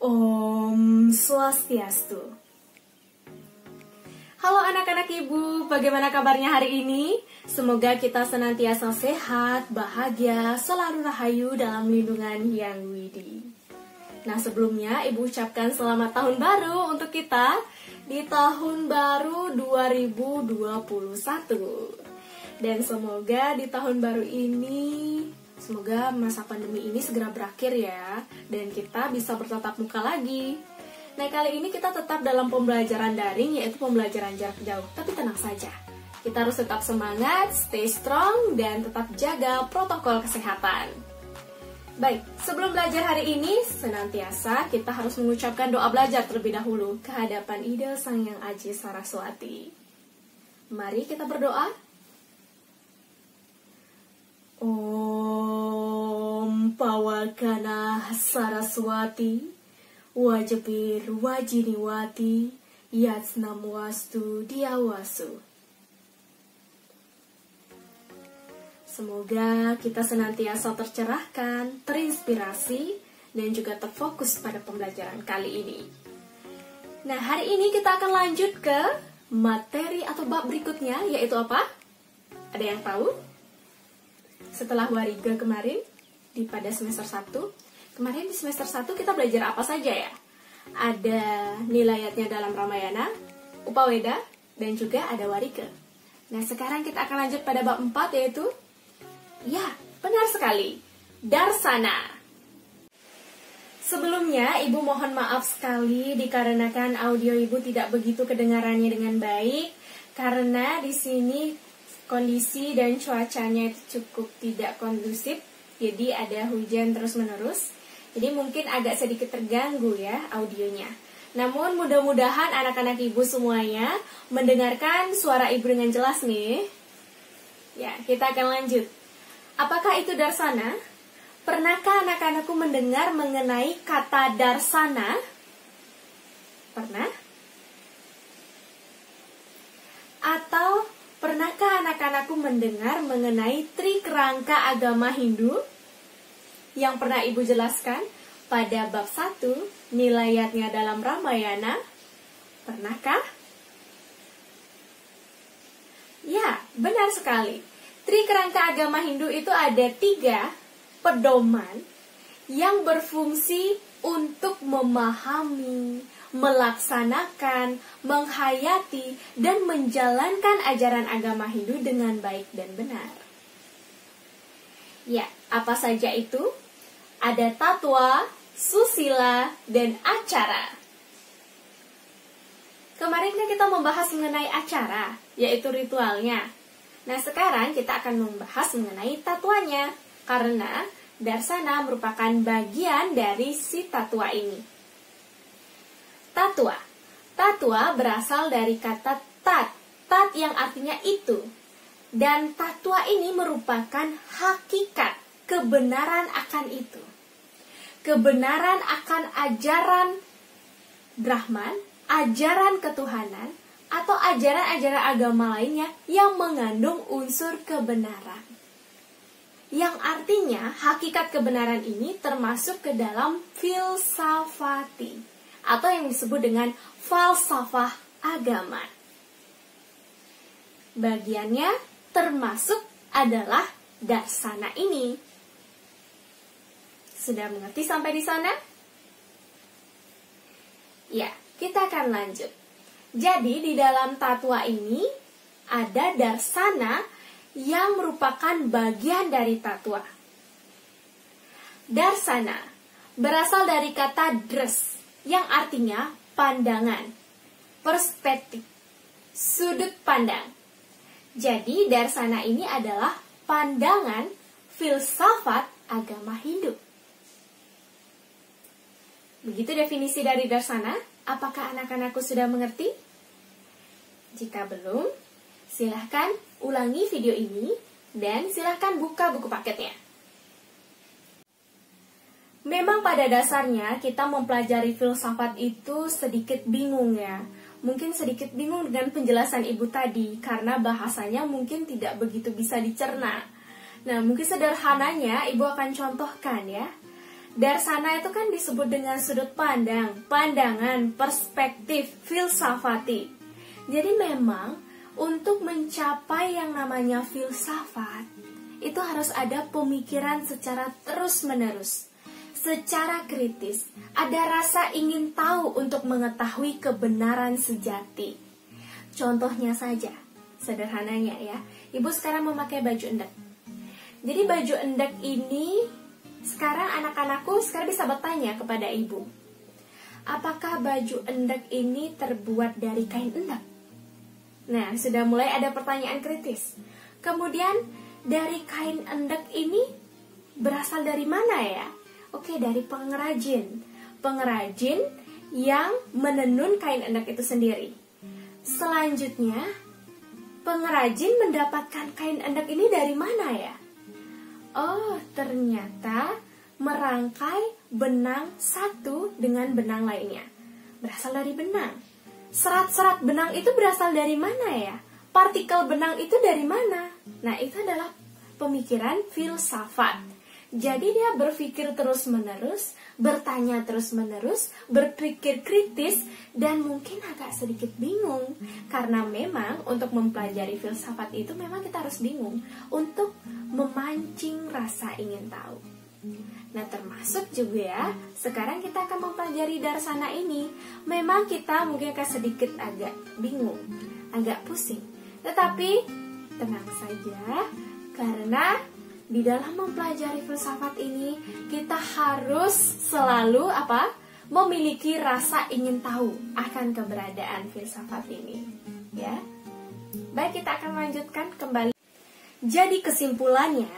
Om Swastiastu. Halo anak-anak ibu, bagaimana kabarnya hari ini? Semoga kita senantiasa sehat, bahagia, selalu rahayu dalam lindungan Yang Widi. Nah sebelumnya ibu ucapkan selamat tahun baru untuk kita di tahun baru 2021. Dan semoga di tahun baru ini, semoga masa pandemi ini segera berakhir ya, dan kita bisa bertatap muka lagi. Nah kali ini kita tetap dalam pembelajaran daring, yaitu pembelajaran jarak jauh. Tapi tenang saja, kita harus tetap semangat, stay strong, dan tetap jaga protokol kesehatan. Baik, sebelum belajar hari ini, senantiasa kita harus mengucapkan doa belajar terlebih dahulu ke hadapan Ida Sang Hyang Aji Saraswati. Mari kita berdoa. Om Pawakana Saraswati Wajabir Wajiniwati Yatsnamuastu Diawasu. Semoga kita senantiasa tercerahkan, terinspirasi, dan juga terfokus pada pembelajaran kali ini. Nah, hari ini kita akan lanjut ke materi atau bab berikutnya, yaitu apa? Ada yang tahu? Setelah wariga kemarin, pada semester 1, kemarin di semester 1 kita belajar apa saja ya? Ada nilayatnya dalam Ramayana, Upaweda, dan juga ada wariga. Nah, sekarang kita akan lanjut pada bab 4, yaitu ya, benar sekali, Darsana. Sebelumnya, ibu mohon maaf sekali dikarenakan audio ibu tidak begitu kedengarannya dengan baik, karena di sini kondisi dan cuacanya itu cukup tidak kondusif, jadi ada hujan terus-menerus. Jadi mungkin agak sedikit terganggu ya audionya. Namun mudah-mudahan anak-anak ibu semuanya mendengarkan suara ibu dengan jelas nih. Ya, kita akan lanjut. Apakah itu darsana? Pernahkah anak-anakku mendengar mengenai kata darsana? Pernah? Atau pernahkah anak-anakku mendengar mengenai trikerangka agama Hindu? Yang pernah ibu jelaskan pada bab 1, nilayatnya dalam Ramayana. Pernahkah? Ya, benar sekali. Trikerangka agama Hindu itu ada 3 pedoman yang berfungsi untuk memahami, melaksanakan, menghayati, dan menjalankan ajaran agama Hindu dengan baik dan benar. Ya, apa saja itu? Ada tatwa, susila, dan acara. Kemarin kan kita membahas mengenai acara, yaitu ritualnya. Nah, sekarang kita akan membahas mengenai tatwanya, karena darsana merupakan bagian dari si tatwa ini. Tatwa. Tatwa berasal dari kata tat yang artinya itu. Dan tatwa ini merupakan hakikat, kebenaran akan itu. Kebenaran akan ajaran Brahman, ajaran ketuhanan, atau ajaran-ajaran agama lainnya yang mengandung unsur kebenaran. Yang artinya hakikat kebenaran ini termasuk ke dalam filsafati atau yang disebut dengan falsafah agama. Bagiannya termasuk adalah darsana ini. Sudah mengerti sampai di sana? Ya, kita akan lanjut. Jadi di dalam tatwa ini ada darsana yang merupakan bagian dari tatwa. Darsana berasal dari kata dres yang artinya pandangan, perspektif, sudut pandang. Jadi darsana ini adalah pandangan filsafat agama Hindu. Begitu definisi dari darsana. Apakah anak-anakku sudah mengerti? Jika belum, silahkan ulangi video ini dan silahkan buka buku paketnya. Memang pada dasarnya kita mempelajari filsafat itu sedikit bingung ya. Mungkin sedikit bingung dengan penjelasan ibu tadi karena bahasanya mungkin tidak begitu bisa dicerna. Nah, mungkin sederhananya ibu akan contohkan ya. Darsana itu kan disebut dengan sudut pandang, pandangan, perspektif, filsafati. Jadi memang untuk mencapai yang namanya filsafat, itu harus ada pemikiran secara terus-menerus, secara kritis. Ada rasa ingin tahu untuk mengetahui kebenaran sejati. Contohnya saja, sederhananya ya, ibu sekarang memakai baju endek. Jadi baju endek ini, sekarang anak-anakku sekarang bisa bertanya kepada ibu, apakah baju endek ini terbuat dari kain endek? Nah, sudah mulai ada pertanyaan kritis. Kemudian, dari kain endek ini berasal dari mana ya? Oke, dari pengrajin. Pengrajin yang menenun kain endek itu sendiri. Selanjutnya, pengrajin mendapatkan kain endek ini dari mana ya? Oh, ternyata merangkai benang satu dengan benang lainnya. Berasal dari benang. Serat-serat benang itu berasal dari mana ya? Partikel benang itu dari mana? Nah, itu adalah pemikiran filsafat. Jadi dia berpikir terus-menerus, bertanya terus-menerus, berpikir kritis, dan mungkin agak sedikit bingung. Karena memang untuk mempelajari filsafat itu memang kita harus bingung untuk memancing rasa ingin tahu. Nah, termasuk juga ya, sekarang kita akan mempelajari darsana ini. Memang kita mungkin akan sedikit agak bingung, agak pusing. Tetapi tenang saja, karena di dalam mempelajari filsafat ini kita harus selalu memiliki rasa ingin tahu akan keberadaan filsafat ini, ya. Baik, kita akan melanjutkan kembali. Jadi kesimpulannya,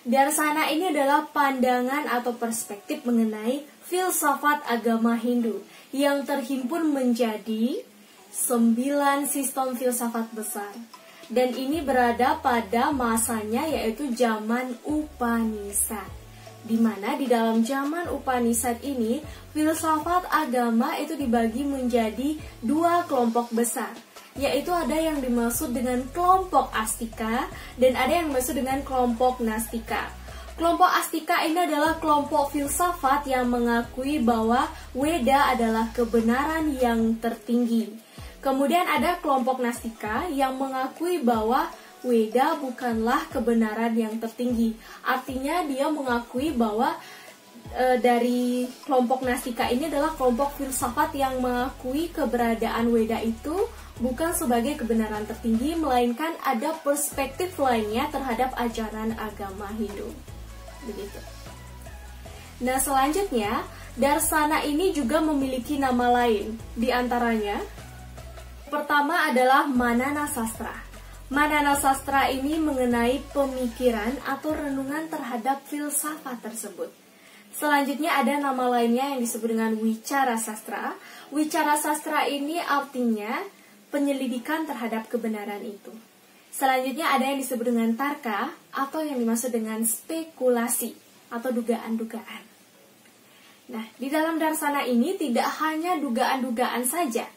darsana ini adalah pandangan atau perspektif mengenai filsafat agama Hindu yang terhimpun menjadi 9 sistem filsafat besar. Dan ini berada pada masanya yaitu zaman Upanishad. Di mana di dalam zaman Upanishad ini, filsafat agama itu dibagi menjadi 2 kelompok besar. Yaitu ada yang dimaksud dengan kelompok Astika dan ada yang dimaksud dengan kelompok Nastika. Kelompok Astika ini adalah kelompok filsafat yang mengakui bahwa Weda adalah kebenaran yang tertinggi. Kemudian ada kelompok Nastika yang mengakui bahwa Weda bukanlah kebenaran yang tertinggi. Artinya dia mengakui bahwa dari kelompok Nastika ini adalah kelompok filsafat yang mengakui keberadaan Weda itu bukan sebagai kebenaran tertinggi, melainkan ada perspektif lainnya terhadap ajaran agama Hindu. Begitu. Nah, selanjutnya, darsana ini juga memiliki nama lain. Di antaranya, pertama adalah Manana Sastra. Manana Sastra ini mengenai pemikiran atau renungan terhadap filsafat tersebut. Selanjutnya ada nama lainnya yang disebut dengan Wicara Sastra. Wicara Sastra ini artinya penyelidikan terhadap kebenaran itu. Selanjutnya ada yang disebut dengan Tarka atau yang dimaksud dengan spekulasi atau dugaan-dugaan. Nah, di dalam darsana ini tidak hanya dugaan-dugaan saja,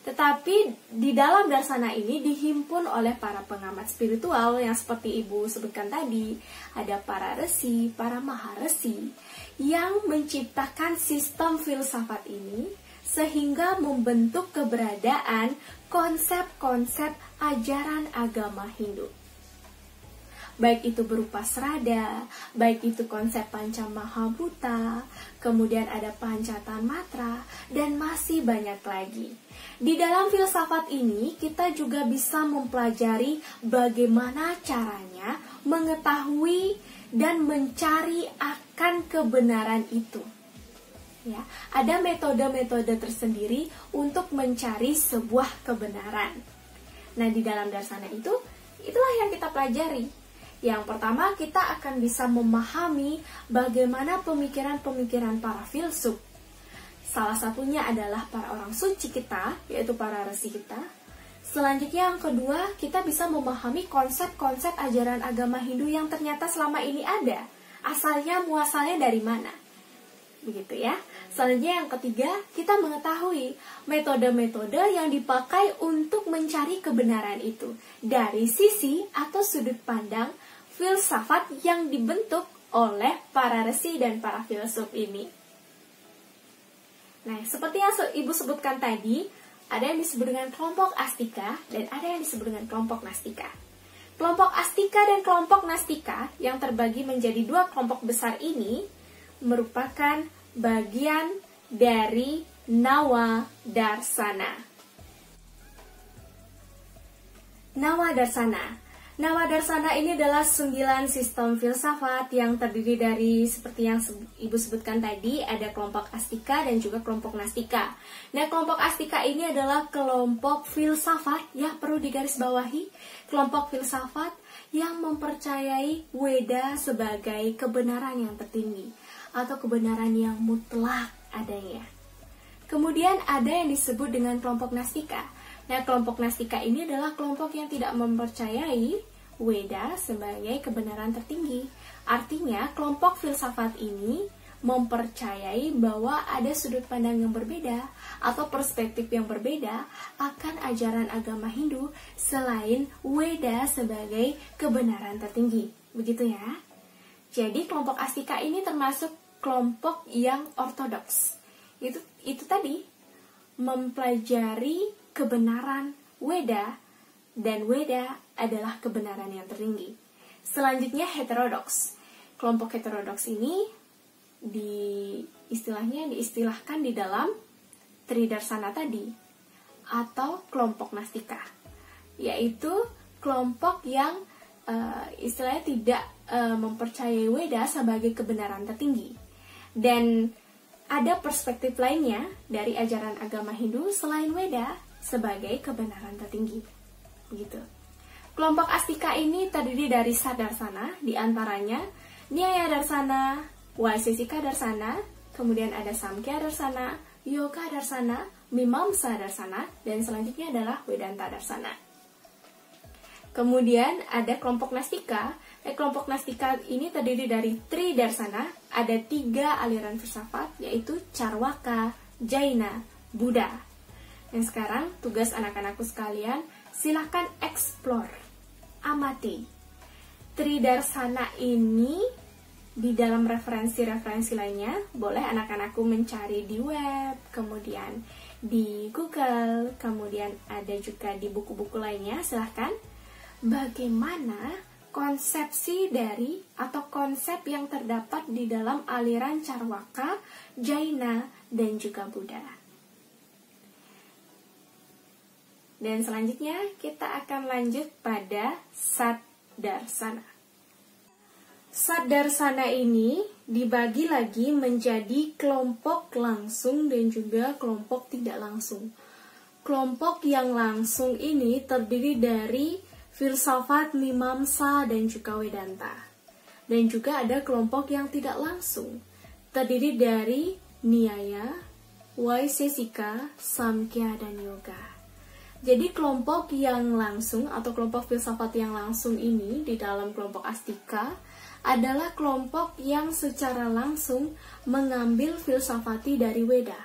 tetapi di dalam darsana ini dihimpun oleh para pengamat spiritual yang seperti Ibu sebutkan tadi. Ada para resi, para maharesi yang menciptakan sistem filsafat ini sehingga membentuk keberadaan konsep-konsep ajaran agama Hindu. Baik itu berupa Srada, baik itu konsep Pancamahabhuta, kemudian ada Pancatanmatra, dan masih banyak lagi. Di dalam filsafat ini, kita juga bisa mempelajari bagaimana caranya mengetahui dan mencari akan kebenaran itu. Ya, ada metode-metode tersendiri untuk mencari sebuah kebenaran. Nah, di dalam darsana itu, itulah yang kita pelajari. Yang pertama, kita akan bisa memahami bagaimana pemikiran-pemikiran para filsuf. Salah satunya adalah para orang suci kita, yaitu para resi kita. Selanjutnya yang kedua, kita bisa memahami konsep-konsep ajaran agama Hindu yang ternyata selama ini ada. Asalnya, muasalnya dari mana? Begitu ya. Selanjutnya yang ketiga, kita mengetahui metode-metode yang dipakai untuk mencari kebenaran itu dari sisi atau sudut pandang filsafat yang dibentuk oleh para resi dan para filsuf ini. Nah, seperti yang Ibu sebutkan tadi, ada yang disebut dengan kelompok Astika dan ada yang disebut dengan kelompok Nastika. Kelompok Astika dan kelompok Nastika yang terbagi menjadi dua kelompok besar ini merupakan bagian dari Nawadarsana. Nawadarsana ini adalah 9 sistem filsafat yang terdiri dari, seperti yang Ibu sebutkan tadi, ada kelompok Astika dan juga kelompok Nastika. Nah, kelompok Astika ini adalah kelompok filsafat, ya perlu digarisbawahi, kelompok filsafat yang mempercayai Weda sebagai kebenaran yang tertinggi atau kebenaran yang mutlak adanya. Kemudian ada yang disebut dengan kelompok Nastika. Nah, kelompok Nastika ini adalah kelompok yang tidak mempercayai Weda sebagai kebenaran tertinggi. Artinya, kelompok filsafat ini mempercayai bahwa ada sudut pandang yang berbeda atau perspektif yang berbeda akan ajaran agama Hindu selain Weda sebagai kebenaran tertinggi. Begitu ya. Jadi, kelompok Astika ini termasuk kelompok yang ortodoks. Itu tadi, mempelajari kebenaran Weda, dan Weda adalah kebenaran yang tertinggi. Selanjutnya heterodoks. Kelompok heterodoks ini diistilahkan di dalam Tridarsana tadi atau kelompok Nastika, yaitu kelompok yang istilahnya tidak mempercayai Weda sebagai kebenaran tertinggi. Dan ada perspektif lainnya dari ajaran agama Hindu selain Weda sebagai kebenaran tertinggi. Gitu. Kelompok Astika ini terdiri dari Sadarsana, diantaranya Nyaya Darsana, Vaisesika Darsana, kemudian ada Samkhya Darsana, Yoga Darsana, Mimamsa Darsana, dan selanjutnya adalah Vedanta Darsana. Kemudian ada kelompok Nastika. Kelompok Nastika ini terdiri dari Tridarsana, ada 3 aliran filsafat, yaitu Charvaka, Jaina, Buddha. Dan sekarang tugas anak-anakku sekalian, silahkan explore, amati. Tridarsana ini di dalam referensi-referensi lainnya, boleh anak-anakku mencari di web, kemudian di Google, kemudian ada juga di buku-buku lainnya, silahkan. Bagaimana konsepsi dari atau konsep yang terdapat di dalam aliran Charvaka, Jaina, dan juga Buddha. Dan selanjutnya kita akan lanjut pada Saddarsana. Saddarsana ini dibagi lagi menjadi kelompok langsung dan juga kelompok tidak langsung. Kelompok yang langsung ini terdiri dari filsafat Mimamsa dan juga Vedanta. Dan juga ada kelompok yang tidak langsung, terdiri dari Nyaya, Vaisesika, Samkhya, dan Yoga. Jadi kelompok yang langsung atau kelompok filsafat yang langsung ini di dalam kelompok Astika adalah kelompok yang secara langsung mengambil filsafati dari Weda.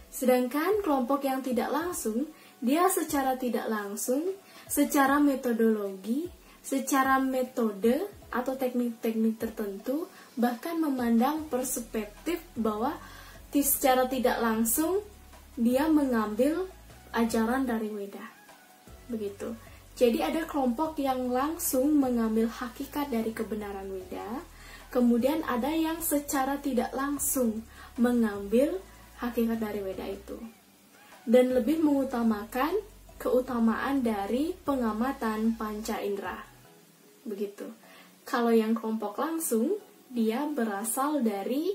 Sedangkan kelompok yang tidak langsung, dia secara tidak langsung, secara metodologi, secara metode atau teknik-teknik tertentu, bahkan memandang perspektif bahwa secara tidak langsung dia mengambil ajaran dari Weda. Begitu. Jadi ada kelompok yang langsung mengambil hakikat dari kebenaran Weda, kemudian ada yang secara tidak langsung mengambil hakikat dari Weda itu. Dan lebih mengutamakan keutamaan dari pengamatan panca indera. Begitu. Kalau yang kelompok langsung, dia berasal dari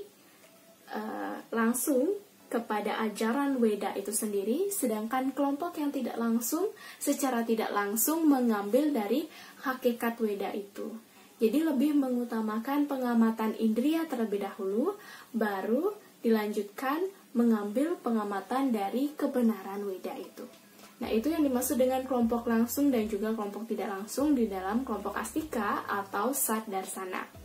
langsung kepada ajaran Weda itu sendiri, sedangkan kelompok yang tidak langsung, secara tidak langsung mengambil dari hakikat Weda itu. Jadi lebih mengutamakan pengamatan indria terlebih dahulu, baru dilanjutkan mengambil pengamatan dari kebenaran Weda itu. Nah, itu yang dimaksud dengan kelompok langsung dan juga kelompok tidak langsung di dalam kelompok Astika atau Saddarsana.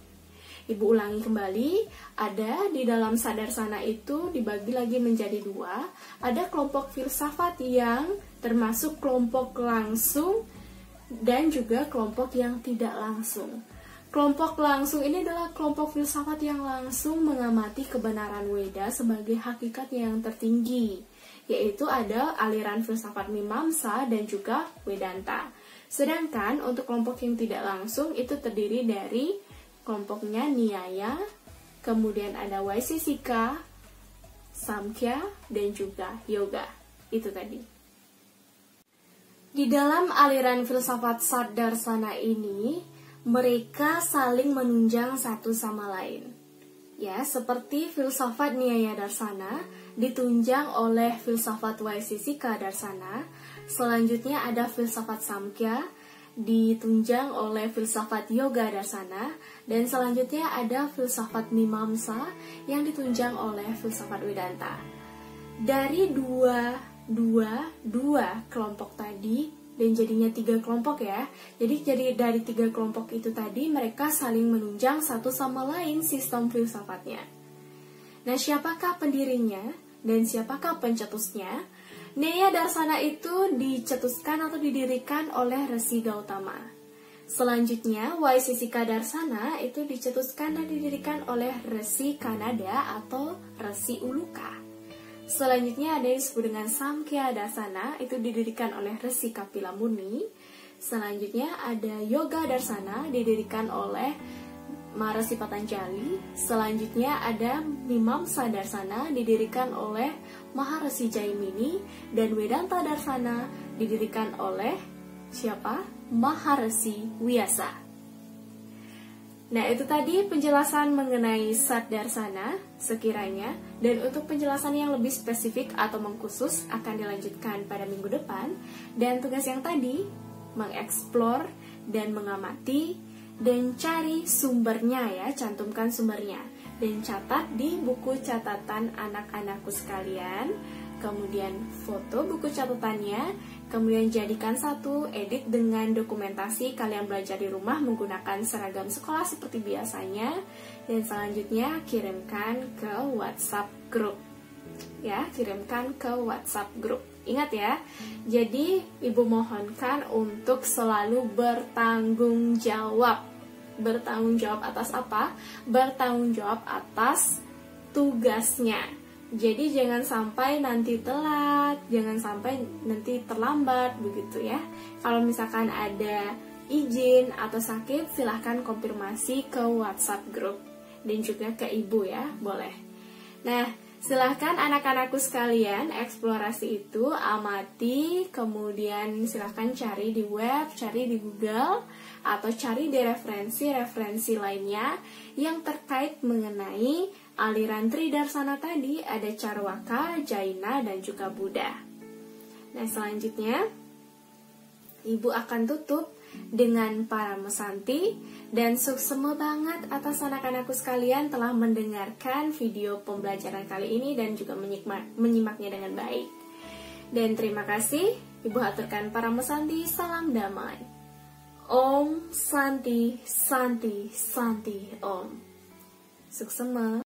Ibu ulangi kembali, ada di dalam Saddarsana itu dibagi lagi menjadi 2. Ada kelompok filsafat yang termasuk kelompok langsung dan juga kelompok yang tidak langsung. Kelompok langsung ini adalah kelompok filsafat yang langsung mengamati kebenaran Weda sebagai hakikat yang tertinggi, yaitu ada aliran filsafat Mimamsa dan juga Vedanta. Sedangkan untuk kelompok yang tidak langsung itu terdiri dari kelompoknya Nyaya, kemudian ada Vaisesika, Samkhya, dan juga Yoga. Itu tadi. Di dalam aliran filsafat Saddarsana ini, mereka saling menunjang satu sama lain. Ya, seperti filsafat Nyaya Darsana ditunjang oleh filsafat Vaisesika Darsana, selanjutnya ada filsafat Samkhya ditunjang oleh filsafat Yoga Darsana, dan selanjutnya ada filsafat Mimamsa yang ditunjang oleh filsafat Vedanta. Dari dua kelompok tadi, dan jadinya 3 kelompok ya. Jadi dari 3 kelompok itu tadi mereka saling menunjang satu sama lain sistem filsafatnya. Nah, siapakah pendirinya dan siapakah pencetusnya? Nyaya Darsana itu dicetuskan atau didirikan oleh Resi Gautama. Selanjutnya, Vaisesika Darsana itu dicetuskan dan didirikan oleh Resi Kanada atau Resi Uluka. Selanjutnya ada yang disebut dengan Samkhya Darsana, itu didirikan oleh Resi Kapila Muni. Selanjutnya ada Yoga Darsana, didirikan oleh Maharishi Patanjali. Selanjutnya ada Mimamsa Darsana, didirikan oleh Maharishi Jaimini. Dan Vedanta Darsana, didirikan oleh siapa? Maharishi Vyasa. Nah, itu tadi penjelasan mengenai Saddarsana sekiranya, dan untuk penjelasan yang lebih spesifik atau mengkhusus akan dilanjutkan pada minggu depan. Dan tugas yang tadi, mengeksplor dan mengamati dan cari sumbernya ya, cantumkan sumbernya. Dan catat di buku catatan anak-anakku sekalian, kemudian foto buku catatannya, kemudian jadikan satu, edit dengan dokumentasi kalian belajar di rumah menggunakan seragam sekolah seperti biasanya, dan selanjutnya kirimkan ke WhatsApp grup. Ya, kirimkan ke WhatsApp grup. Ingat ya, jadi ibu mohonkan untuk selalu bertanggung jawab. Bertanggung jawab atas apa? Bertanggung jawab atas tugasnya. Jadi jangan sampai nanti telat, jangan sampai nanti terlambat begitu ya. Kalau misalkan ada izin atau sakit, silahkan konfirmasi ke WhatsApp grup dan juga ke ibu ya, boleh. Nah, silahkan anak-anakku sekalian eksplorasi itu, amati, kemudian silahkan cari di web, cari di Google, atau cari di referensi-referensi lainnya yang terkait mengenai aliran Tridarsana tadi. Ada Carwaka, Jaina, dan juga Buddha. Nah, selanjutnya ibu akan tutup dengan Paramesanti, dan suksema banget atas anak-anakku sekalian telah mendengarkan video pembelajaran kali ini dan juga menyimaknya dengan baik. Dan terima kasih, ibu aturkan Paramesanti, salam damai. Om Santi Santi Santi Om. Suksema.